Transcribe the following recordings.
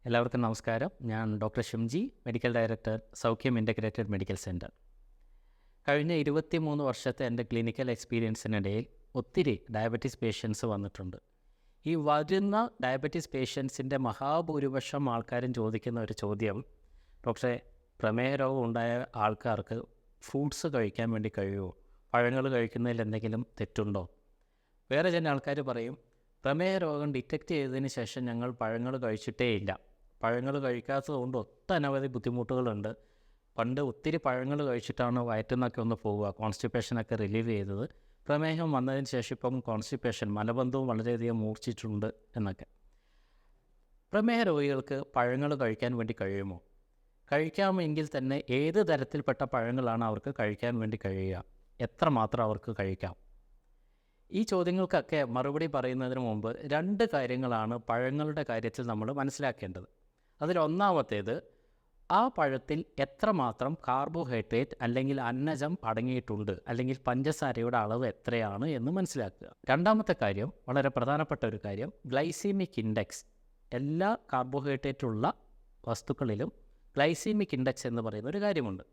എല്ലാവർക്കും നമസ്കാരം. ഞാൻ ഡോക്ടർ ഷിംജി, മെഡിക്കൽ ഡയറക്ടർ, സൗഖ്യം ഇൻ്റഗ്രേറ്റഡ് മെഡിക്കൽ സെൻറ്റർ. കഴിഞ്ഞ 23 വർഷത്തെ എൻ്റെ ക്ലിനിക്കൽ എക്സ്പീരിയൻസിനിടയിൽ ഒത്തിരി ഡയബറ്റീസ് പേഷ്യൻസ് വന്നിട്ടുണ്ട്. ഈ വരുന്ന ഡയബറ്റീസ് പേഷ്യൻസിൻ്റെ മഹാഭൂരിപക്ഷം ആൾക്കാരും ചോദിക്കുന്ന ഒരു ചോദ്യം, ഡോക്ടറെ, പ്രമേഹ രോഗം ഉണ്ടായ ആൾക്കാർക്ക് ഫ്രൂട്ട്സ് കഴിക്കാൻ വേണ്ടി കഴിയുമോ? പഴങ്ങൾ കഴിക്കുന്നതിൽ എന്തെങ്കിലും തെറ്റുണ്ടോ? വേറെ ചില ആൾക്കാർ പറയും, പ്രമേഹ രോഗം ഡിറ്റക്റ്റ് ചെയ്തതിന് ശേഷം ഞങ്ങൾ പഴങ്ങൾ കഴിച്ചിട്ടേ ഇല്ല. പഴങ്ങൾ കഴിക്കാത്തത് കൊണ്ട് ഒട്ടനവധി ബുദ്ധിമുട്ടുകളുണ്ട്. പണ്ട് ഒത്തിരി പഴങ്ങൾ കഴിച്ചിട്ടാണ് വയറ്റിൽ നിന്നൊക്കെ ഒന്ന് പോവുക, കോൺസ്റ്റിപ്പേഷനൊക്കെ റിലീവ് ചെയ്തത്. പ്രമേഹം വന്നതിന് ശേഷം ഇപ്പം കോൺസ്റ്റിപ്പേഷൻ, മലബന്ധവും വളരെയധികം മൂർച്ഛിച്ചിട്ടുണ്ട് എന്നൊക്കെ. പ്രമേഹ രോഗികൾക്ക് പഴങ്ങൾ കഴിക്കാൻ വേണ്ടി കഴിയുമോ? കഴിക്കാമെങ്കിൽ തന്നെ ഏത് തരത്തിൽപ്പെട്ട പഴങ്ങളാണ് അവർക്ക് കഴിക്കാൻ വേണ്ടി കഴിയുക? എത്രമാത്രം അവർക്ക് കഴിക്കാം? ഈ ചോദ്യങ്ങൾക്കൊക്കെ മറുപടി പറയുന്നതിന് മുമ്പ് 2 കാര്യങ്ങളാണ് പഴങ്ങളുടെ കാര്യത്തിൽ നമ്മൾ മനസ്സിലാക്കേണ്ടത്. അതിലൊന്നാമത്തേത്, ആ പഴത്തിൽ എത്രമാത്രം കാർബോഹൈഡ്രേറ്റ് അല്ലെങ്കിൽ അന്നജം അടങ്ങിയിട്ടുണ്ട്, അല്ലെങ്കിൽ പഞ്ചസാരയുടെ അളവ് എത്രയാണ് എന്ന് മനസ്സിലാക്കുക. രണ്ടാമത്തെ കാര്യം, വളരെ പ്രധാനപ്പെട്ട ഒരു കാര്യം, ഗ്ലൈസീമിക് ഇൻഡെക്സ്. എല്ലാ കാർബോഹൈഡ്രേറ്റുള്ള വസ്തുക്കളിലും ഗ്ലൈസീമിക് ഇൻഡെക്സ് എന്ന് പറയുന്ന ഒരു കാര്യമുണ്ട്.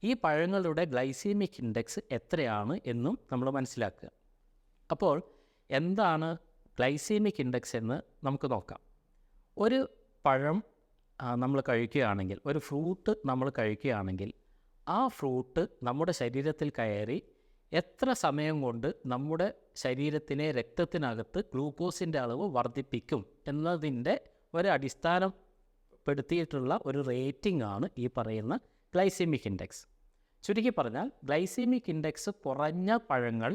ഈ പഴങ്ങളുടെ ഗ്ലൈസീമിക് ഇൻഡെക്സ് എത്രയാണ് എന്നും നമ്മൾ മനസ്സിലാക്കുക. അപ്പോൾ എന്താണ് ഗ്ലൈസീമിക് ഇൻഡെക്സ് എന്ന് നമുക്ക് നോക്കാം. ഒരു പഴം നമ്മൾ കഴിക്കുകയാണെങ്കിൽ, ഒരു ഫ്രൂട്ട് നമ്മൾ കഴിക്കുകയാണെങ്കിൽ, ആ ഫ്രൂട്ട് നമ്മുടെ ശരീരത്തിൽ കയറി എത്ര സമയം കൊണ്ട് നമ്മുടെ ശരീരത്തിലെ രക്തത്തിനകത്ത് ഗ്ലൂക്കോസിൻ്റെ അളവ് വർദ്ധിപ്പിക്കും എന്നതിൻ്റെ ഒരു അടിസ്ഥാനപ്പെടുത്തിയിട്ടുള്ള ഒരു റേറ്റിംഗ് ആണ് ഈ പറയുന്ന ഗ്ലൈസീമിക് ഇൻഡെക്സ്. ചുരുക്കി പറഞ്ഞാൽ, ഗ്ലൈസീമിക് ഇൻഡെക്സ് കുറഞ്ഞ പഴങ്ങൾ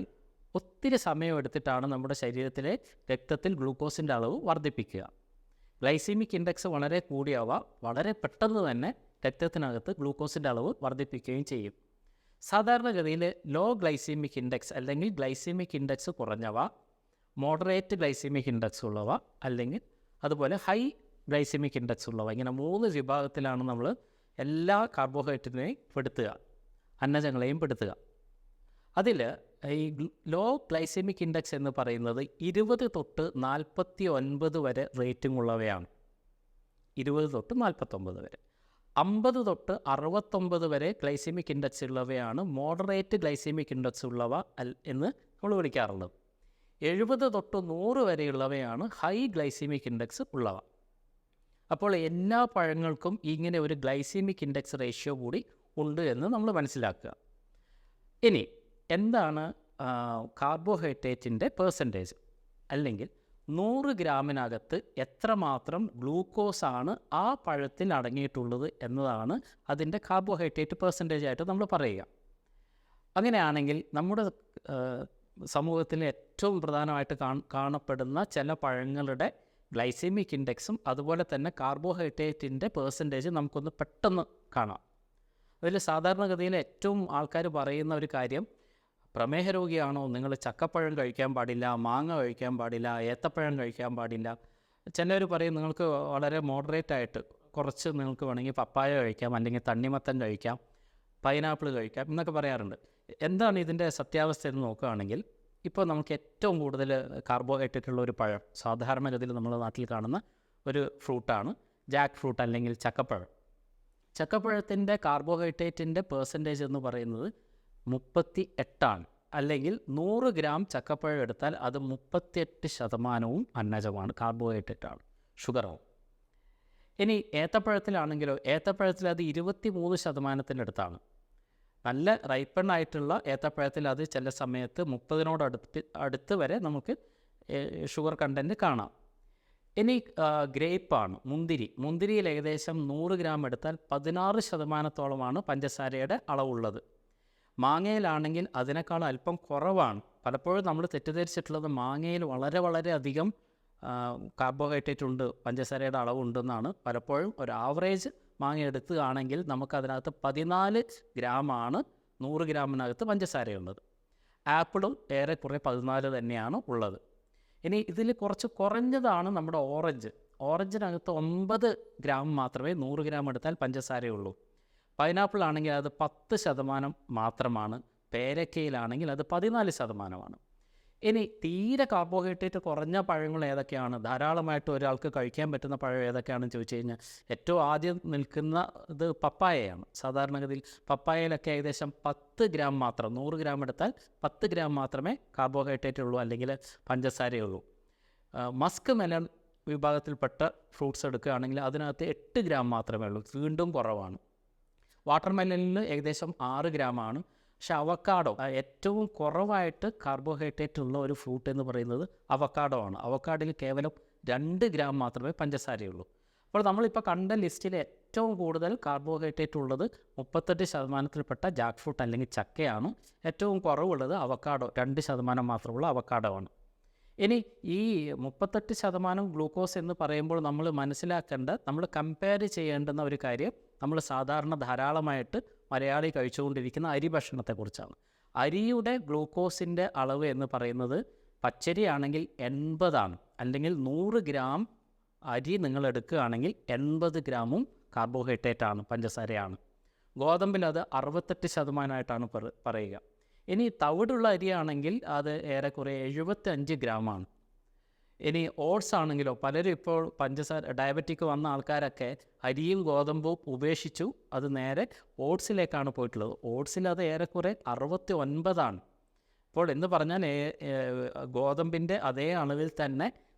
ഒത്തിരി സമയം എടുത്തിട്ടാണ് നമ്മുടെ ശരീരത്തിലെ രക്തത്തിൽ ഗ്ലൂക്കോസിൻ്റെ അളവ് വർദ്ധിപ്പിക്കുക. ഗ്ലൈസീമിക് ഇൻഡെക്സ് വളരെ കൂടിയവ വളരെ പെട്ടെന്ന് തന്നെ രക്തത്തിനകത്ത് ഗ്ലൂക്കോസിൻ്റെ അളവ് വർദ്ധിപ്പിക്കുകയും ചെയ്യും. സാധാരണഗതിയിൽ ലോ ഗ്ലൈസീമിക് ഇൻഡെക്സ് അല്ലെങ്കിൽ ഗ്ലൈസീമിക് ഇൻഡെക്സ് കുറഞ്ഞവ, മോഡറേറ്റ് ഗ്ലൈസീമിക് ഇൻഡെക്സ് ഉള്ളവ, അല്ലെങ്കിൽ അതുപോലെ ഹൈ ഗ്ലൈസീമിക് ഇൻഡെക്സ് ഉള്ളവ, ഇങ്ങനെ 3 വിഭാഗത്തിലാണ് നമ്മൾ എല്ലാ കാർബോഹൈഡ്രേറ്റിനെയും പെടുത്തുക, അന്നജങ്ങളെയും പെടുത്തുക. അതിൽ ഈ ലോ ഗ്ലൈസെമിക് ഇൻഡെക്സ് എന്ന് പറയുന്നത് 20 തൊട്ട് 49 വരെ റേറ്റിംഗ് ഉള്ളവയാണ്. 20 തൊട്ട് 49 വരെ. 50 തൊട്ട് 69 വരെ ഗ്ലൈസെമിക് ഇൻഡെക്സ് ഉള്ളവയാണ് മോഡറേറ്റ് ഗ്ലൈസെമിക് ഇൻഡെക്സ് ഉള്ളവ എന്ന് നമ്മൾ വിളിക്കാറുള്ളത്. 70 തൊട്ട് 100 വരെയുള്ളവയാണ് ഹൈ ഗ്ലൈസെമിക് ഇൻഡെക്സ് ഉള്ളവ. അപ്പോൾ എല്ലാ പഴങ്ങൾക്കും ഇങ്ങനെ ഒരു ഗ്ലൈസെമിക് ഇൻഡെക്സ് റേഷ്യോ കൂടി ഉണ്ട് എന്ന് നമ്മൾ മനസ്സിലാക്കുക. ഇനി എന്താണ് കാർബോഹൈഡ്രേറ്റിൻ്റെ പെർസെൻറ്റേജ്, അല്ലെങ്കിൽ 100 ഗ്രാമിനകത്ത് എത്രമാത്രം ഗ്ലൂക്കോസാണ് ആ പഴത്തിൽ അടങ്ങിയിട്ടുള്ളത് എന്നതാണ് അതിൻ്റെ കാർബോഹൈഡ്രേറ്റ് പെർസെൻറ്റേജ് ആയിട്ട് നമ്മൾ പറയുക. അങ്ങനെയാണെങ്കിൽ നമ്മുടെ സമൂഹത്തിൽ ഏറ്റവും പ്രധാനമായിട്ട് കാണപ്പെടുന്ന ചില പഴങ്ങളുടെ ഗ്ലൈസെമിക് ഇൻഡെക്സും അതുപോലെ തന്നെ കാർബോഹൈഡ്രേറ്റിൻ്റെ പെർസെൻറ്റേജ് നമുക്കൊന്ന് പെട്ടെന്ന് കാണാം. അതിൽ സാധാരണഗതിയിൽ ഏറ്റവും ആൾക്കാർ പറയുന്ന ഒരു കാര്യം, പ്രമേഹ രോഗിയാണോ, നിങ്ങൾ ചക്കപ്പഴം കഴിക്കാൻ പാടില്ല, മാങ്ങ കഴിക്കാൻ പാടില്ല, ഏത്തപ്പഴം കഴിക്കാൻ പാടില്ല. ചിലർ പറയും, നിങ്ങൾക്ക് വളരെ മോഡറേറ്റായിട്ട് കുറച്ച് നിങ്ങൾക്ക് വേണമെങ്കിൽ പപ്പായ കഴിക്കാം, അല്ലെങ്കിൽ തണ്ണിമത്തൻ കഴിക്കാം, പൈനാപ്പിൾ കഴിക്കാം എന്നൊക്കെ പറയാറുണ്ട്. എന്താണ് ഇതിൻ്റെ സത്യാവസ്ഥ എന്ന് നോക്കുകയാണെങ്കിൽ, ഇപ്പോൾ നമുക്ക് ഏറ്റവും കൂടുതൽ കാർബോഹൈഡ്രേറ്റ് ഉള്ള ഒരു പഴം, സാധാരണഗതിയിൽ നമ്മുടെ നാട്ടിൽ കാണുന്ന ഒരു ഫ്രൂട്ടാണ് ജാക്ക് ഫ്രൂട്ട് അല്ലെങ്കിൽ ചക്കപ്പഴം. ചക്കപ്പഴത്തിൻ്റെ കാർബോഹൈഡ്രേറ്റിൻ്റെ പെർസെൻറ്റേജ് എന്ന് പറയുന്നത് 38ആണ്. അല്ലെങ്കിൽ 100 ഗ്രാം ചക്കപ്പഴം എടുത്താൽ അത് 38% അന്നജമാണ്, കാർബോഹൈഡ്രേറ്റാണ്, ഷുഗറാവും. ഇനി ഏത്തപ്പഴത്തിലാണെങ്കിലോ, ഏത്തപ്പഴത്തിൽ അത് 23%-ത്തിനടുത്താണ്. നല്ല റൈപ്പണായിട്ടുള്ള ഏത്തപ്പഴത്തിൽ അത് ചില സമയത്ത് 30-നോടടുത്ത് വരെ നമുക്ക് ഷുഗർ കണ്ടൻറ്റ് കാണാം. ഇനി ഗ്രേപ്പാണ്, മുന്തിരിയിൽ ഏകദേശം 100 ഗ്രാം എടുത്താൽ 16%-ത്തോളമാണ് പഞ്ചസാരയുടെ അളവുള്ളത്. മാങ്ങയിലാണെങ്കിൽ അതിനേക്കാൾ അല്പം കുറവാണ്. പലപ്പോഴും നമ്മൾ തെറ്റിദ്ധരിച്ചിട്ടുള്ളത് മാങ്ങയിൽ വളരെ അധികം കാർബോഹൈഡ്രേറ്റ് ഉണ്ട്, പഞ്ചസാരയുടെ അളവുണ്ടെന്നാണ്. പലപ്പോഴും ഒരു ആവറേജ് മാങ്ങ എടുക്കുകയാണെങ്കിൽ നമുക്കതിനകത്ത് 14 ഗ്രാമാണ് 100 ഗ്രാമിനകത്ത് പഞ്ചസാരയുള്ളത്. ആപ്പിളും ഏറെക്കുറെ 14 തന്നെയാണ് ഉള്ളത്. ഇനി ഇതിൽ കുറച്ച് കുറഞ്ഞതാണ് നമ്മുടെ ഓറഞ്ചിനകത്ത് 9 ഗ്രാം മാത്രമേ 100 ഗ്രാം എടുത്താൽ പഞ്ചസാരയുള്ളൂ. പൈനാപ്പിൾ ആണെങ്കിൽ അത് 10% മാത്രമാണ്. പേരക്കയിലാണെങ്കിൽ അത് 14%. ഇനി തീരെ കാർബോഹൈഡ്രേറ്റ് കുറഞ്ഞ പഴങ്ങൾ ഏതൊക്കെയാണ്, ധാരാളമായിട്ട് ഒരാൾക്ക് കഴിക്കാൻ പറ്റുന്ന പഴം ഏതൊക്കെയാണെന്ന് ചോദിച്ചു കഴിഞ്ഞാൽ ഏറ്റവും ആദ്യം നിൽക്കുന്ന ഇത് പപ്പായയാണ്. സാധാരണഗതിയിൽ പപ്പായയിലൊക്കെ ഏകദേശം 10 ഗ്രാം മാത്രം, 100 ഗ്രാം എടുത്താൽ 10 ഗ്രാം മാത്രമേ കാർബോഹൈഡ്രേറ്റ് ഉള്ളൂ, അല്ലെങ്കിൽ പഞ്ചസാരയുള്ളൂ. മസ്ക് മെലൺ വിഭാഗത്തിൽപ്പെട്ട ഫ്രൂട്ട്സ് എടുക്കുകയാണെങ്കിൽ അതിനകത്ത് 8 ഗ്രാം മാത്രമേ ഉള്ളൂ, വീണ്ടും കുറവാണ്. വാട്ടർ മെലണിൽ ഏകദേശം 6 ഗ്രാമാണ്. പക്ഷെ അവക്കാഡോ ഏറ്റവും കുറവായിട്ട് കാർബോഹൈഡ്രേറ്റ് ഉള്ള ഒരു ഫ്രൂട്ട് എന്ന് പറയുന്നത് അവക്കാഡോ ആണ്. അവക്കാഡോയിൽ കേവലം 2 ഗ്രാം മാത്രമേ പഞ്ചസാരയുള്ളൂ. അപ്പോൾ നമ്മളിപ്പോൾ കണ്ട ലിസ്റ്റിൽ ഏറ്റവും കൂടുതൽ കാർബോഹൈഡ്രേറ്റ് ഉള്ളത് 38%-ൽപ്പെട്ട ജാക്ക് ഫ്രൂട്ട് അല്ലെങ്കിൽ ചക്കയാണ്. ഏറ്റവും കുറവുള്ളത് അവക്കാഡോ, 2% മാത്രമുള്ള അവക്കാഡോ ആണ്. ഇനി ഈ 38% ഗ്ലൂക്കോസ് എന്ന് പറയുമ്പോൾ നമ്മൾ മനസ്സിലാക്കേണ്ട, നമ്മൾ കമ്പയർ ചെയ്യേണ്ടുന്ന ഒരു കാര്യം, നമ്മൾ സാധാരണ ധാരാളമായിട്ട് മലയാളി കഴിച്ചുകൊണ്ടിരിക്കുന്ന അരി ഭക്ഷണത്തെക്കുറിച്ചാണ്. അരിയുടെ ഗ്ലൂക്കോസിൻ്റെ അളവ് എന്ന് പറയുന്നത് പച്ചരി ആണെങ്കിൽ 80 അല്ലെങ്കിൽ 100 ഗ്രാം അരി നിങ്ങൾ എടുക്കുകയാണെങ്കിൽ 80 ഗ്രാമും കാർബോഹൈഡ്രേറ്റ് ആണ്, പഞ്ചസാരയാണ്. ഗോതമ്പിൽ അത് 68% പറയുക. ഇനി തവിടുള്ള അരിയാണെങ്കിൽ അത് ഏറെക്കുറെ 75 ഗ്രാമാണ്. ഇനി ഓട്സ് ആണെങ്കിലോ, പലരും ഇപ്പോൾ ഡയബറ്റിക് വന്ന ആൾക്കാരൊക്കെ അരിയും ഗോതമ്പും ഉപേക്ഷിച്ചു, അത് നേരെ ഓട്സിലേക്കാണ് പോയിട്ടുള്ളത്. ഓട്സിൽ അത് ഏറെക്കുറെ 69. അപ്പോൾ എന്ന് പറഞ്ഞാൽ ഗോതമ്പിൻ്റെ അതേ അളവിൽ തന്നെ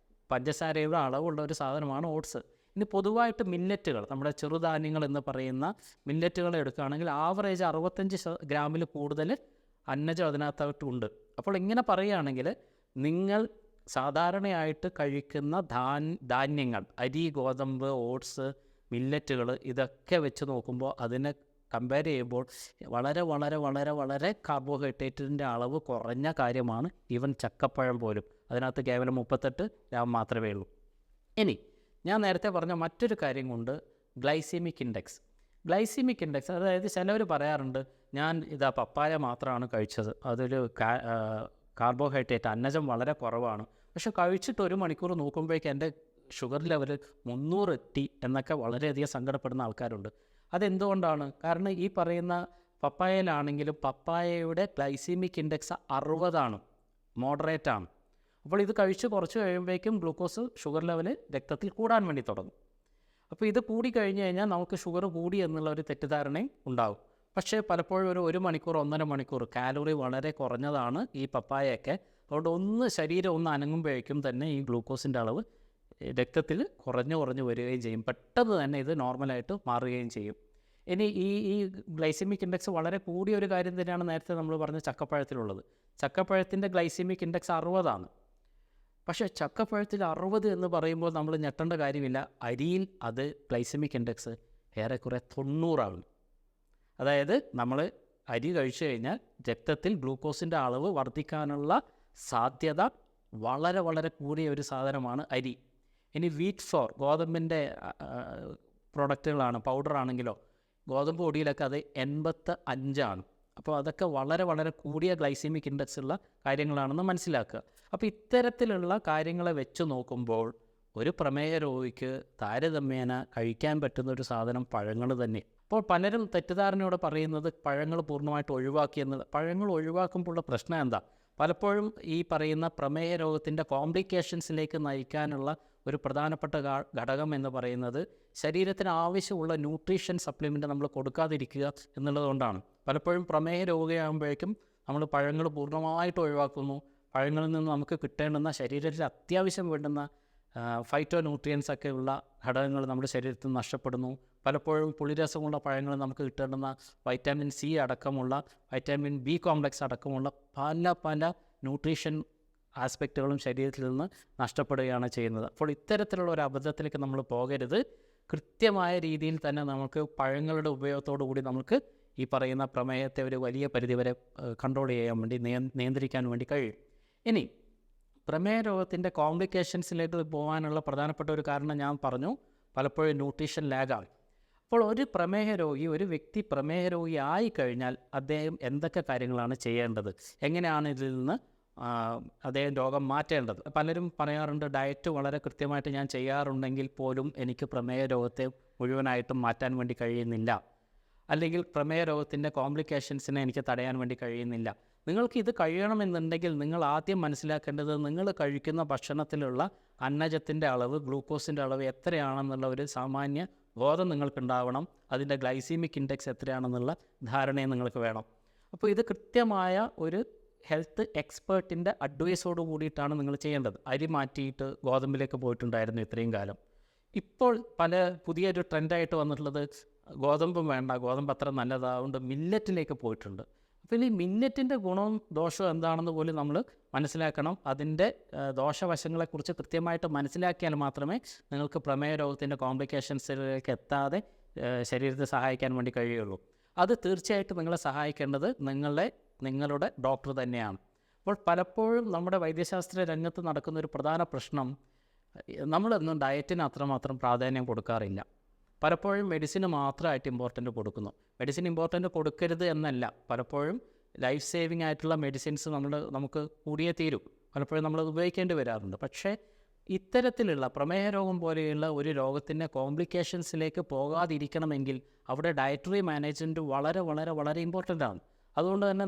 പഞ്ചസാരയുടെ അളവുള്ള ഒരു സാധനമാണ് ഓട്സ്. ഇനി പൊതുവായിട്ട് മില്ലറ്റുകൾ, നമ്മുടെ ചെറുധാന്യങ്ങൾ എന്ന് പറയുന്ന മില്ലറ്റുകൾ എടുക്കുകയാണെങ്കിൽ ആവറേജ് 65 ഗ്രാമിൽ കൂടുതൽ അന്നജം അതിനകത്തായിട്ടുണ്ട്. അപ്പോൾ ഇങ്ങനെ പറയുകയാണെങ്കിൽ നിങ്ങൾ സാധാരണയായിട്ട് കഴിക്കുന്ന ധാന്യങ്ങൾ, അരി, ഗോതമ്പ്, ഓട്സ്, മില്ലറ്റുകൾ, ഇതൊക്കെ വെച്ച് നോക്കുമ്പോൾ അതിനെ കമ്പയർ ചെയ്യുമ്പോൾ വളരെ വളരെ വളരെ വളരെ കാർബോഹൈഡ്രേറ്റിൻ്റെ അളവ് കുറഞ്ഞ കാര്യമാണ്. ഈവൻ ചക്കപ്പഴം പോലും അതിനകത്ത് കേവലം 38 ഗ്രാം മാത്രമേ ഉള്ളൂ. ഇനി ഞാൻ നേരത്തെ പറഞ്ഞ മറ്റൊരു കാര്യം കൊണ്ട് ഗ്ലൈസീമിക് ഇൻഡെക്സ്. ഗ്ലൈസീമിക് ഇൻഡെക്സ്, അതായത് ചിലവർ പറയാറുണ്ട് ഞാൻ പപ്പായ മാത്രമാണ് കഴിച്ചത്, അതൊരു കാർബോഹൈഡ്രേറ്റ് അന്നജം വളരെ കുറവാണ്, പക്ഷെ കഴിച്ചിട്ട് 1 മണിക്കൂർ നോക്കുമ്പോഴേക്കും എൻ്റെ ഷുഗർ ലെവൽ 300 എത്തി എന്നൊക്കെ വളരെയധികം സങ്കടപ്പെടുന്ന ആൾക്കാരുണ്ട്. അതെന്തുകൊണ്ടാണ്? കാരണം ഈ പറയുന്ന പപ്പായയിലാണെങ്കിലും പപ്പായയുടെ ഗ്ലൈസീമിക് ഇൻഡെക്സ് 60, മോഡറേറ്റാണ്. അപ്പോൾ ഇത് കഴിച്ച് കുറച്ച് കഴിയുമ്പോഴേക്കും ഗ്ലൂക്കോസ്, ഷുഗർ ലെവൽ രക്തത്തിൽ കൂടാൻ വേണ്ടി തുടങ്ങും. അപ്പോൾ ഇത് കൂടി കഴിഞ്ഞ് കഴിഞ്ഞാൽ നമുക്ക് ഷുഗർ കൂടി എന്നുള്ള ഒരു തെറ്റിദ്ധാരണയും ഉണ്ടാകും. പക്ഷേ പലപ്പോഴും 1 മണിക്കൂർ 1.5 മണിക്കൂർ കാലോറി വളരെ കുറഞ്ഞതാണ് ഈ പപ്പായയൊക്കെ. അതുകൊണ്ട് ശരീരം ഒന്ന് അനങ്ങുമ്പോഴേക്കും തന്നെ ഈ ഗ്ലൂക്കോസിൻ്റെ അളവ് രക്തത്തിൽ കുറഞ്ഞു വരികയും ചെയ്യും. പെട്ടെന്ന് തന്നെ ഇത് നോർമലായിട്ട് മാറുകയും ചെയ്യും. ഇനി ഈ ഗ്ലൈസമിക് ഇൻഡെക്സ് വളരെ കൂടിയ ഒരു കാര്യം തന്നെയാണ് നേരത്തെ നമ്മൾ പറഞ്ഞ ചക്കപ്പഴത്തിലുള്ളത്. ചക്കപ്പഴത്തിൻ്റെ ഗ്ലൈസമിക് ഇൻഡെക്സ് 60. പക്ഷേ ചക്കപ്പഴത്തിൽ 60 എന്ന് പറയുമ്പോൾ നമ്മൾ ഞെട്ടേണ്ട കാര്യമില്ല. അരിയിൽ അത് ഗ്ലൈസമിക് ഇൻഡെക്സ് ഏറെക്കുറെ 90. അതായത് നമ്മൾ അരി കഴിച്ചു കഴിഞ്ഞാൽ രക്തത്തിൽ ഗ്ലൂക്കോസിൻ്റെ അളവ് വർദ്ധിക്കാനുള്ള സാധ്യത വളരെ വളരെ കൂടിയ ഒരു സാധനമാണ് അരി. ഇനി വീറ്റ് ഫ്ലോർ, ഗോതമ്പിൻ്റെ പ്രൊഡക്റ്റുകളാണ്, പൗഡറാണെങ്കിലോ ഗോതമ്പ് പൊടിയിലൊക്കെ അത് 85. അപ്പോൾ അതൊക്കെ വളരെ വളരെ കൂടിയ ഗ്ലൈസീമിക് ഇൻഡെക്സ് ഉള്ള കാര്യങ്ങളാണെന്ന് മനസ്സിലാക്കുക. അപ്പോൾ ഇത്തരത്തിലുള്ള കാര്യങ്ങളെ വെച്ച് നോക്കുമ്പോൾ ഒരു പ്രമേഹ രോഗിക്ക് താരതമ്യേന കഴിക്കാൻ പറ്റുന്ന ഒരു സാധനം പഴങ്ങൾ തന്നെ. അപ്പോൾ പലരും തെറ്റിദ്ധാരണയോടെ പറയുന്നത് പഴങ്ങൾ പൂർണ്ണമായിട്ട് ഒഴിവാക്കിയെന്നത്. പഴങ്ങൾ ഒഴിവാക്കുമ്പോഴുള്ള പ്രശ്നം എന്താ? പലപ്പോഴും ഈ പറയുന്ന പ്രമേഹ രോഗത്തിൻ്റെ കോംപ്ലിക്കേഷൻസിലേക്ക് നയിക്കാനുള്ള ഒരു പ്രധാനപ്പെട്ട ഘടകം എന്ന് പറയുന്നത് ശരീരത്തിന് ആവശ്യമുള്ള ന്യൂട്രീഷൻ സപ്ലിമെൻ്റ് നമ്മൾ കൊടുക്കാതിരിക്കുക എന്നുള്ളതുകൊണ്ടാണ്. പലപ്പോഴും പ്രമേഹ രോഗിയാകുമ്പോഴേക്കും നമ്മൾ പഴങ്ങൾ പൂർണ്ണമായിട്ട് ഒഴിവാക്കുന്നു. പഴങ്ങളിൽ നിന്ന് നമുക്ക് കിട്ടേണ്ടുന്ന, ശരീരത്തിൽ അത്യാവശ്യം വേണ്ടുന്ന ഫൈറ്റോ ന്യൂട്രിയൻസ് ഒക്കെ ഉള്ള ഘടകങ്ങൾ നമ്മുടെ ശരീരത്തിൽ നഷ്ടപ്പെടുന്നു. പലപ്പോഴും പുളിരസമുള്ള പഴങ്ങൾ നമുക്ക് കിട്ടേണ്ടുന്ന വൈറ്റാമിൻ സി അടക്കമുള്ള, വൈറ്റാമിൻ ബി കോംപ്ലക്സ് അടക്കമുള്ള പല ന്യൂട്രീഷൻ ആസ്പെക്റ്റുകളും ശരീരത്തിൽ നിന്ന് നഷ്ടപ്പെടുകയാണ് ചെയ്യുന്നത്. അപ്പോൾ ഇത്തരത്തിലുള്ള ഒരു അബദ്ധത്തിലേക്ക് നമ്മൾ പോകരുത്. കൃത്യമായ രീതിയിൽ തന്നെ നമുക്ക് പഴങ്ങളുടെ ഉപയോഗത്തോടു കൂടി നമുക്ക് ഈ പറയുന്ന പ്രമേഹത്തെ ഒരു വലിയ പരിധിവരെ കൺട്രോൾ ചെയ്യാൻ വേണ്ടി, നിയന്ത്രിക്കാൻ വേണ്ടി കഴിയും. ഇനി പ്രമേഹ രോഗത്തിൻ്റെ കോംപ്ലിക്കേഷൻസിലേക്ക് പോകാനുള്ള പ്രധാനപ്പെട്ട ഒരു കാരണം ഞാൻ പറഞ്ഞു, പലപ്പോഴും ന്യൂട്രീഷൻ ലാഗാണ്. അപ്പോൾ ഒരു വ്യക്തി പ്രമേഹ രോഗി ആയിക്കഴിഞ്ഞാൽ അദ്ദേഹം എന്തൊക്കെ കാര്യങ്ങളാണ് ചെയ്യേണ്ടത്, എങ്ങനെയാണ് ഇതിൽ നിന്ന് അദ്ദേഹം രോഗം മാറ്റേണ്ടത്? പലരും പറയാറുണ്ട്, ഡയറ്റ് വളരെ കൃത്യമായിട്ട് ഞാൻ ചെയ്യാറുണ്ടെങ്കിൽ പോലും എനിക്ക് പ്രമേഹ രോഗത്തെ മുഴുവനായിട്ടും മാറ്റാൻ വേണ്ടി കഴിയുന്നില്ല, അല്ലെങ്കിൽ പ്രമേഹ രോഗത്തിൻ്റെ കോംപ്ലിക്കേഷൻസിനെ എനിക്ക് തടയാൻ വേണ്ടി കഴിയുന്നില്ല. നിങ്ങൾക്ക് ഇത് കഴിയണമെന്നുണ്ടെങ്കിൽ നിങ്ങൾ ആദ്യം മനസ്സിലാക്കേണ്ടത് നിങ്ങൾ കഴിക്കുന്ന ഭക്ഷണത്തിലുള്ള അന്നജത്തിൻ്റെ അളവ്, ഗ്ലൂക്കോസിൻ്റെ അളവ് എത്രയാണെന്നുള്ള ഒരു സാമാന്യ ബോധം നിങ്ങൾക്കുണ്ടാവണം. അതിൻ്റെ ഗ്ലൈസീമിക് ഇൻഡെക്സ് എത്രയാണെന്നുള്ള ധാരണയും നിങ്ങൾക്ക് വേണം. അപ്പോൾ ഇത് കൃത്യമായ ഒരു ഹെൽത്ത് എക്സ്പേർട്ടിൻ്റെ അഡ്വൈസോട് കൂടിയിട്ടാണ് നിങ്ങൾ ചെയ്യേണ്ടത്. അരി മാറ്റിയിട്ട് ഗോതമ്പിലേക്ക് പോയിട്ടുണ്ടായിരുന്നു ഇത്രയും കാലം. ഇപ്പോൾ പുതിയൊരു ട്രെൻഡായിട്ട് വന്നിട്ടുള്ളത് ഗോതമ്പും വേണ്ട, ഗോതമ്പ് അത്ര നല്ലതാവുകൊണ്ട് മില്ലറ്റിലേക്ക് പോയിട്ടുണ്ട്. അപ്പോൾ ഈ മില്ലറ്റിൻ്റെ ഗുണവും ദോഷവും എന്താണെന്ന് പോലും നമ്മൾ മനസ്സിലാക്കണം. അതിൻ്റെ ദോഷവശങ്ങളെക്കുറിച്ച് കൃത്യമായിട്ട് മനസ്സിലാക്കിയാൽ മാത്രമേ നിങ്ങൾക്ക് പ്രമേഹ രോഗത്തിൻ്റെ കോംപ്ലിക്കേഷൻസിലേക്ക് എത്താതെ ശരീരത്തെ സഹായിക്കാൻ വേണ്ടി കഴിയുള്ളൂ. അത് തീർച്ചയായിട്ടും നിങ്ങളെ സഹായിക്കേണ്ടത് നിങ്ങളുടെ ഡോക്ടർ തന്നെയാണ്. അപ്പോൾ പലപ്പോഴും നമ്മുടെ വൈദ്യശാസ്ത്ര രംഗത്ത് നടക്കുന്ന ഒരു പ്രധാന പ്രശ്നം, നമ്മളൊന്നും ഡയറ്റിന് അത്രമാത്രം പ്രാധാന്യം കൊടുക്കാറില്ല. പലപ്പോഴും മെഡിസിന് മാത്രമായിട്ട് ഇമ്പോർട്ടൻ്റ് കൊടുക്കുന്നു. മെഡിസിൻ ഇമ്പോർട്ടൻ്റ് കൊടുക്കരുത് എന്നല്ല, പലപ്പോഴും ലൈഫ് സേവിങ് ആയിട്ടുള്ള മെഡിസിൻസ് നമുക്ക് കൂടിയേ തീരും. പലപ്പോഴും നമ്മളത് ഉപയോഗിക്കേണ്ടി വരാറുണ്ട്. പക്ഷേ ഇത്തരത്തിലുള്ള പ്രമേഹ രോഗം പോലെയുള്ള ഒരു രോഗത്തിൻ്റെ കോംപ്ലിക്കേഷൻസിലേക്ക് പോകാതിരിക്കണമെങ്കിൽ അവിടെ ഡയറ്ററി മാനേജ്മെൻറ്റ് വളരെ വളരെ വളരെ ഇമ്പോർട്ടൻ്റ് ആണ്. അതുകൊണ്ട് തന്നെ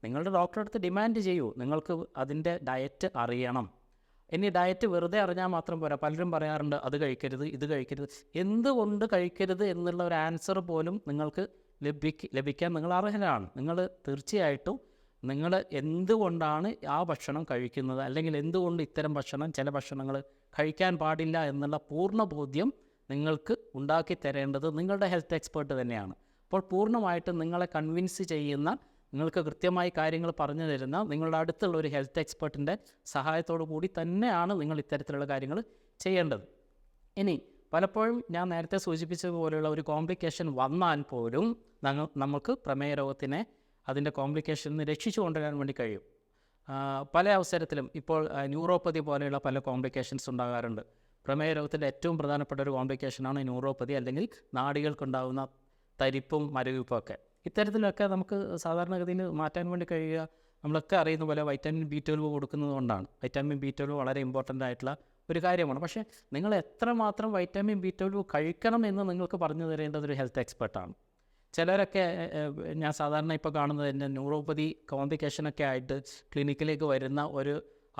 നിങ്ങളുടെ ഡോക്ടറെ അടുത്ത് ഡിമാൻഡ് ചെയ്യൂ, നിങ്ങൾക്ക് അതിൻ്റെ ഡയറ്റ് അറിയണം. ഇനി ഡയറ്റ് വെറുതെ അറിഞ്ഞാൽ മാത്രം പോരാ. പലരും പറയാറുണ്ട് അത് കഴിക്കരുത്, ഇത് കഴിക്കരുത്. എന്തുകൊണ്ട് കഴിക്കരുത് എന്നുള്ള ഒരു ആൻസർ പോലും നിങ്ങൾക്ക് ലഭിക്കാൻ നിങ്ങൾ അർഹരാണ്. നിങ്ങൾ തീർച്ചയായിട്ടും നിങ്ങൾ എന്തുകൊണ്ടാണ് ആ ഭക്ഷണം കഴിക്കുന്നത്, അല്ലെങ്കിൽ എന്തുകൊണ്ട് ഇത്തരം ചില ഭക്ഷണങ്ങൾ കഴിക്കാൻ പാടില്ല എന്നുള്ള പൂർണ്ണ ബോധ്യം നിങ്ങൾക്ക് ഉണ്ടാക്കി തരേണ്ടത് നിങ്ങളുടെ ഹെൽത്ത് എക്സ്പേർട്ട് തന്നെയാണ്. അപ്പോൾ പൂർണ്ണമായിട്ടും നിങ്ങളെ കൺവിൻസ് ചെയ്യുന്ന, നിങ്ങൾക്ക് കൃത്യമായി കാര്യങ്ങൾ പറഞ്ഞു തരുന്ന നിങ്ങളുടെ അടുത്തുള്ള ഒരു ഹെൽത്ത് എക്സ്പേർട്ടിൻ്റെ സഹായത്തോടു കൂടി തന്നെയാണ് നിങ്ങൾ ഇത്തരത്തിലുള്ള കാര്യങ്ങൾ ചെയ്യേണ്ടത്. ഇനി പലപ്പോഴും ഞാൻ നേരത്തെ സൂചിപ്പിച്ചതുപോലെയുള്ള ഒരു കോംപ്ലിക്കേഷൻ വന്നാൽ പോലും നമുക്ക് പ്രമേഹ രോഗത്തിനെ അതിൻ്റെ കോംപ്ലിക്കേഷനിൽ നിന്ന് രക്ഷിച്ചു കൊണ്ടുവരാൻ വേണ്ടി കഴിയും. പല അവസരത്തിലും ഇപ്പോൾ ന്യൂറോപ്പതി പോലെയുള്ള പല കോംപ്ലിക്കേഷൻസ് ഉണ്ടാകാറുണ്ട്. പ്രമേഹ രോഗത്തിൻ്റെ ഏറ്റവും പ്രധാനപ്പെട്ട ഒരു കോംപ്ലിക്കേഷനാണ് ന്യൂറോപ്പതി, അല്ലെങ്കിൽ നാഡികൾക്കുണ്ടാകുന്ന തരിപ്പും മരവിപ്പും ഒക്കെ. ഇത്തരത്തിലൊക്കെ നമുക്ക് സാധാരണഗതിയിൽ മാറ്റാൻ വേണ്ടി കഴിയുക, നമ്മളൊക്കെ അറിയുന്ന പോലെ വൈറ്റമിൻ B12 കൊടുക്കുന്നത് കൊണ്ടാണ്. വൈറ്റമിൻ B12 വളരെ ഇമ്പോർട്ടൻ്റ് ആയിട്ടുള്ള ഒരു കാര്യമാണ്. പക്ഷേ നിങ്ങൾ എത്രമാത്രം വൈറ്റമിൻ B12 കഴിക്കണം എന്ന് നിങ്ങൾക്ക് പറഞ്ഞു തരേണ്ടത് ഒരു ഹെൽത്ത് എക്സ്പെർട്ടാണ്. ചിലരൊക്കെ ഞാൻ സാധാരണ ഇപ്പോൾ കാണുന്നത് എൻ്റെ ന്യൂറോപ്പതി കോംപ്ലിക്കേഷനൊക്കെ ആയിട്ട് ക്ലിനിക്കിലേക്ക് വരുന്ന ഒരു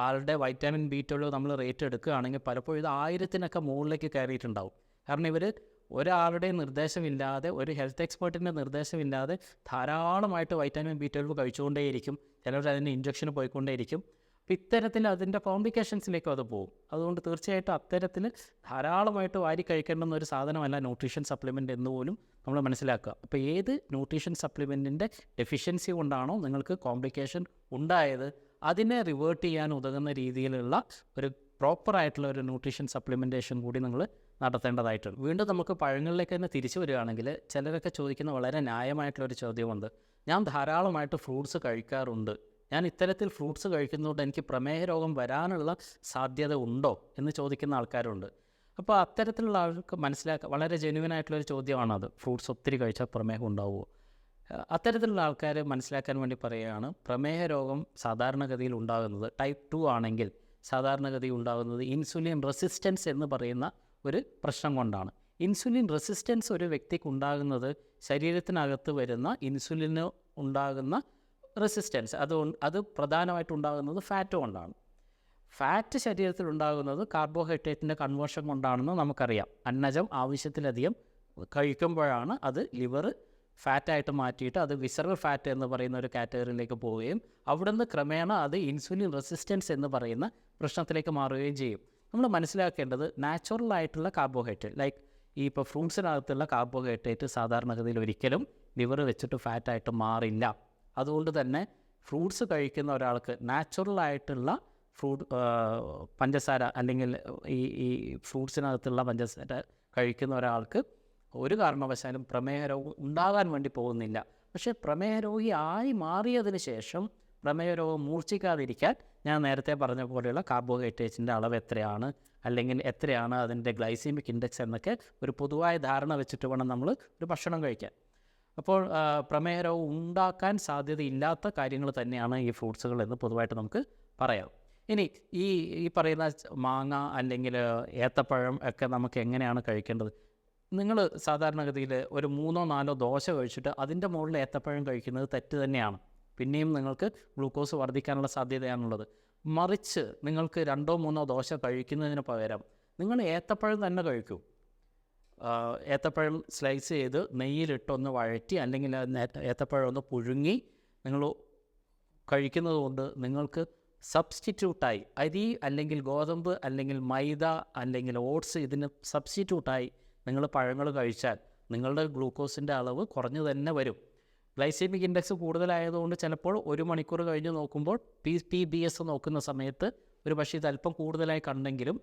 ആളുടെ വൈറ്റമിൻ B12 നമ്മൾ റേറ്റ് എടുക്കുകയാണെങ്കിൽ പലപ്പോഴും ഇത് 1000-നൊക്കെ മുകളിലേക്ക് കയറിയിട്ടുണ്ടാവും. കാരണം ഇവർ ഒരാളുടെ നിർദ്ദേശമില്ലാതെ, ഒരു ഹെൽത്ത് എക്സ്പേർട്ടിൻ്റെ നിർദ്ദേശമില്ലാതെ ധാരാളമായിട്ട് വൈറ്റമിൻ B12 കഴിച്ചുകൊണ്ടേയിരിക്കും. ചിലർ അതിന് ഇഞ്ചക്ഷന് പോയിക്കൊണ്ടേയിരിക്കും. അപ്പോൾ ഇത്തരത്തിൽ അതിൻ്റെ കോംപ്ലിക്കേഷൻസിലേക്കും അത് പോകും. അതുകൊണ്ട് തീർച്ചയായിട്ടും അത്തരത്തിൽ ധാരാളമായിട്ട് വാരി കഴിക്കേണ്ടുന്ന ഒരു സാധനമല്ല ന്യൂട്രീഷൻ സപ്ലിമെൻ്റ് എന്ന് പോലും നമ്മൾ മനസ്സിലാക്കുക. അപ്പോൾ ഏത് ന്യൂട്രീഷൻ സപ്ലിമെൻറ്റിൻ്റെ ഡെഫിഷ്യൻസി കൊണ്ടാണോ നിങ്ങൾക്ക് കോംപ്ലിക്കേഷൻ ഉണ്ടായത്, അതിനെ റിവേർട്ട് ചെയ്യാൻ ഉതകുന്ന രീതിയിലുള്ള ഒരു പ്രോപ്പറായിട്ടുള്ള ഒരു ന്യൂട്രീഷൻ സപ്ലിമെൻറ്റേഷൻ കൂടി നിങ്ങൾ നടത്തേണ്ടതായിട്ടുണ്ട്. വീണ്ടും നമുക്ക് പഴങ്ങളിലേക്ക് തന്നെ തിരിച്ചു വരികയാണെങ്കിൽ ചിലരൊക്കെ ചോദിക്കുന്ന വളരെ ന്യായമായിട്ടുള്ളൊരു ചോദ്യമുണ്ട്. ഞാൻ ധാരാളമായിട്ട് ഫ്രൂട്ട്സ് കഴിക്കാറുണ്ട്, ഞാൻ ഇത്തരത്തിൽ ഫ്രൂട്ട്സ് കഴിക്കുന്നതുകൊണ്ട് എനിക്ക് പ്രമേഹ രോഗം വരാനുള്ള സാധ്യത ഉണ്ടോ എന്ന് ചോദിക്കുന്ന ആൾക്കാരുണ്ട്. അപ്പോൾ അത്തരത്തിലുള്ള ആൾക്ക് മനസ്സിലാക്കുക, വളരെ ജെന്യുവനായിട്ടുള്ളൊരു ചോദ്യമാണത്. ഫ്രൂട്ട്സ് ഒത്തിരി കഴിച്ചാൽ പ്രമേഹം ഉണ്ടാവുമോ? അത്തരത്തിലുള്ള ആൾക്കാർ മനസ്സിലാക്കാൻ വേണ്ടി പറയുകയാണ്, പ്രമേഹ രോഗം സാധാരണഗതിയിൽ ഉണ്ടാകുന്നത് ടൈപ്പ് 2 ആണെങ്കിൽ സാധാരണഗതി ഉണ്ടാകുന്നത് ഇൻസുലിൻ റെസിസ്റ്റൻസ് എന്ന് പറയുന്ന ഒരു പ്രശ്നം കൊണ്ടാണ്. ഇൻസുലിൻ റെസിസ്റ്റൻസ് ഒരു വ്യക്തിക്ക് ഉണ്ടാകുന്നത് ശരീരത്തിനകത്ത് വരുന്ന ഇൻസുലിന് ഉണ്ടാകുന്ന റെസിസ്റ്റൻസ്, അത് പ്രധാനമായിട്ടുണ്ടാകുന്നത് ഫാറ്റ് കൊണ്ടാണ്. ഫാറ്റ് ശരീരത്തിൽ ഉണ്ടാകുന്നത് കാർബോഹൈഡ്രേറ്റിൻ്റെ കൺവേർഷൻ കൊണ്ടാണെന്ന് നമുക്കറിയാം. അന്നജം ആവശ്യത്തിലധികം കഴിക്കുമ്പോഴാണ് അത് ലിവർ ഫാറ്റായിട്ട് മാറ്റിയിട്ട് അത് വിസറൽ ഫാറ്റ് എന്ന് പറയുന്ന ഒരു കാറ്റഗറിയിലേക്ക് പോവുകയും അവിടുന്ന് ക്രമേണ അത് ഇൻസുലിൻ റെസിസ്റ്റൻസ് എന്ന് പറയുന്ന പ്രശ്നത്തിലേക്ക് മാറുകയും ചെയ്യും. നമ്മൾ മനസ്സിലാക്കേണ്ടത് നാച്ചുറലായിട്ടുള്ള കാർബോഹൈഡ്രേറ്റ്, ലൈക്ക് ഈ ഇപ്പോൾ ഫ്രൂട്ട്സിനകത്തുള്ള കാർബോഹൈഡ്രേറ്റ് സാധാരണഗതിയിൽ ഒരിക്കലും ലിവർ വെച്ചിട്ട് ഫാറ്റായിട്ട് മാറില്ല. അതുകൊണ്ട് തന്നെ ഫ്രൂട്ട്സ് കഴിക്കുന്ന ഒരാൾക്ക് നാച്ചുറലായിട്ടുള്ള പഞ്ചസാര, അല്ലെങ്കിൽ ഈ ഫ്രൂട്ട്സിനകത്തുള്ള പഞ്ചസാര കഴിക്കുന്ന ഒരാൾക്ക് ഒരു കാരണവശാലും പ്രമേഹ രോഗം ഉണ്ടാകാൻ വേണ്ടി പോകുന്നില്ല. പക്ഷേ പ്രമേഹ രോഗി ആയി മാറിയതിന് ശേഷം പ്രമേഹ രോഗം മൂർച്ഛിക്കാതിരിക്കാൻ ഞാൻ നേരത്തെ പറഞ്ഞ പോലെയുള്ള കാർബോഹൈഡ്രേറ്റ്സിൻ്റെ അളവ് എത്രയാണ്, അല്ലെങ്കിൽ എത്രയാണ് അതിൻ്റെ ഗ്ലൈസീമിക് ഇൻഡെക്സ് എന്നൊക്കെ ഒരു പൊതുവായ ധാരണ വെച്ചിട്ട് വേണം നമ്മൾ ഒരു ഭക്ഷണം കഴിക്കാൻ. അപ്പോൾ പ്രമേഹ രോഗം ഉണ്ടാക്കാൻ സാധ്യതയില്ലാത്ത കാര്യങ്ങൾ തന്നെയാണ് ഈ ഫ്രൂട്ട്സുകൾ എന്ന് പൊതുവായിട്ട് നമുക്ക് പറയാം. ഇനി ഈ പറയുന്ന മാങ്ങ അല്ലെങ്കിൽ ഏത്തപ്പഴം ഒക്കെ നമുക്ക് എങ്ങനെയാണ് കഴിക്കേണ്ടത്? നിങ്ങൾ സാധാരണഗതിയിൽ ഒരു 3-4 ദോശ കഴിച്ചിട്ട് അതിൻ്റെ മുകളിൽ ഏത്തപ്പഴം കഴിക്കുന്നത് തെറ്റ് തന്നെയാണ്. പിന്നെയും നിങ്ങൾക്ക് ഗ്ലൂക്കോസ് വർദ്ധിക്കാനുള്ള സാധ്യതയാണുള്ളത്. മറിച്ച് നിങ്ങൾക്ക് 2-3 ദോശ കഴിക്കുന്നതിന് പകരം നിങ്ങൾ ഏത്തപ്പഴം തന്നെ കഴിക്കൂ. ഏത്തപ്പഴം സ്ലൈസ് ചെയ്ത് നെയ്യിലിട്ടൊന്ന് വഴറ്റി അല്ലെങ്കിൽ ഏത്തപ്പഴം ഒന്ന് പുഴുങ്ങി നിങ്ങൾ കഴിക്കുന്നത് കൊണ്ട് നിങ്ങൾക്ക് സബ്സ്റ്റിറ്റ്യൂട്ടായി അരി അല്ലെങ്കിൽ ഗോതമ്പ് അല്ലെങ്കിൽ മൈദ അല്ലെങ്കിൽ ഓട്സ് ഇതിന് സബ്സ്റ്റിറ്റ്യൂട്ടായി നിങ്ങൾ പഴങ്ങൾ കഴിച്ചാൽ നിങ്ങളുടെ ഗ്ലൂക്കോസിൻ്റെ അളവ് കുറഞ്ഞു തന്നെ വരും. ഗ്ലൈസെമിക് ഇൻഡെക്സ് കൂടുതലായതുകൊണ്ട് ചിലപ്പോൾ 1 മണിക്കൂർ കഴിഞ്ഞ് നോക്കുമ്പോൾ PBS നോക്കുന്ന സമയത്ത് ഒരു പക്ഷേ ഇത് അല്പം കൂടുതലായി കണ്ടെങ്കിലും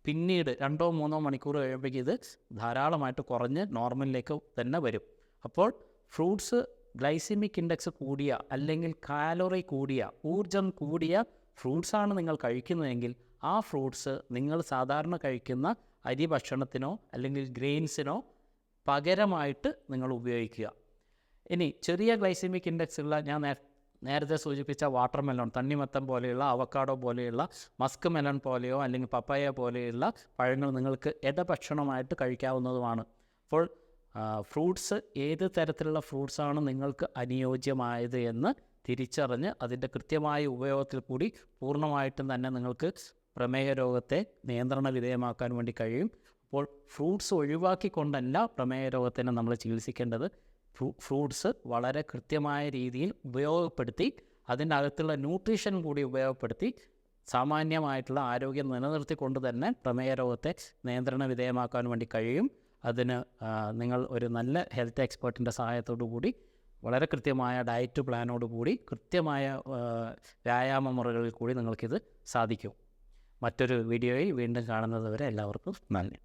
പിന്നീട് 2-3 മണിക്കൂർ കഴിയുമ്പോഴേക്കും ഇത് ധാരാളമായിട്ട് കുറഞ്ഞ് നോർമലിലേക്ക് തന്നെ വരും. അപ്പോൾ ഫ്രൂട്ട്സ് ഗ്ലൈസെമിക് ഇൻഡെക്സ് കൂടിയ അല്ലെങ്കിൽ കാലോറി കൂടിയ ഊർജം കൂടിയ ഫ്രൂട്ട്സാണ് നിങ്ങൾ കഴിക്കുന്നതെങ്കിൽ ആ ഫ്രൂട്ട്സ് നിങ്ങൾ സാധാരണ കഴിക്കുന്ന അരി ഭക്ഷണത്തിനോ അല്ലെങ്കിൽ ഗ്രെയിൻസിനോ പകരമായിട്ട് നിങ്ങൾ ഉപയോഗിക്കുക. ഇനി ചെറിയ ഗ്ലൈസെമിക് ഇൻഡെക്സ് ഉള്ള ഞാൻ നേരത്തെ സൂചിപ്പിച്ച വാട്ടർമെലൺ, തണ്ണിമത്തൻ പോലെയുള്ള, അവക്കാഡോ പോലെയുള്ള, മസ്ക് മെലൺ പോലെയോ അല്ലെങ്കിൽ പപ്പായ പോലെയുള്ള പഴങ്ങൾ നിങ്ങൾക്ക് ഇടഭക്ഷണമായിട്ട് കഴിക്കാവുന്നതുമാണ്. അപ്പോൾ ഫ്രൂട്ട്സ് ഏത് തരത്തിലുള്ള ഫ്രൂട്ട്സാണ് നിങ്ങൾക്ക് അനുയോജ്യമായത് എന്ന് തിരിച്ചറിഞ്ഞ് അതിൻ്റെ കൃത്യമായ ഉപയോഗത്തിൽ കൂടി പൂർണ്ണമായിട്ടും തന്നെ നിങ്ങൾക്ക് പ്രമേഹ രോഗത്തെ നിയന്ത്രണ വിധേയമാക്കാൻ വേണ്ടി കഴിയും. അപ്പോൾ ഫ്രൂട്ട്സ് ഒഴിവാക്കിക്കൊണ്ടല്ല പ്രമേഹ രോഗത്തിനെ നമ്മൾ ചികിത്സിക്കേണ്ടത്. ഫ്രൂട്ട്സ് വളരെ കൃത്യമായ രീതിയിൽ ഉപയോഗപ്പെടുത്തി അതിൻ്റെ അകത്തുള്ള ന്യൂട്രീഷൻ കൂടി ഉപയോഗപ്പെടുത്തി സാമാന്യമായിട്ടുള്ള ആരോഗ്യം നിലനിർത്തിക്കൊണ്ട് തന്നെ പ്രമേഹ രോഗത്തെ നിയന്ത്രണ വിധേയമാക്കാൻ വേണ്ടി കഴിയും. അതിന് നിങ്ങൾ ഒരു നല്ല ഹെൽത്ത് എക്സ്പേർട്ടിൻ്റെ സഹായത്തോടു കൂടി വളരെ കൃത്യമായ ഡയറ്റ് പ്ലാനോടുകൂടി കൃത്യമായ വ്യായാമ മുറകളിൽ കൂടി നിങ്ങൾക്കിത് സാധിക്കും. മറ്റൊരു വീഡിയോയിൽ വീണ്ടും കാണുന്നത് വരെ എല്ലാവർക്കും നന്ദി.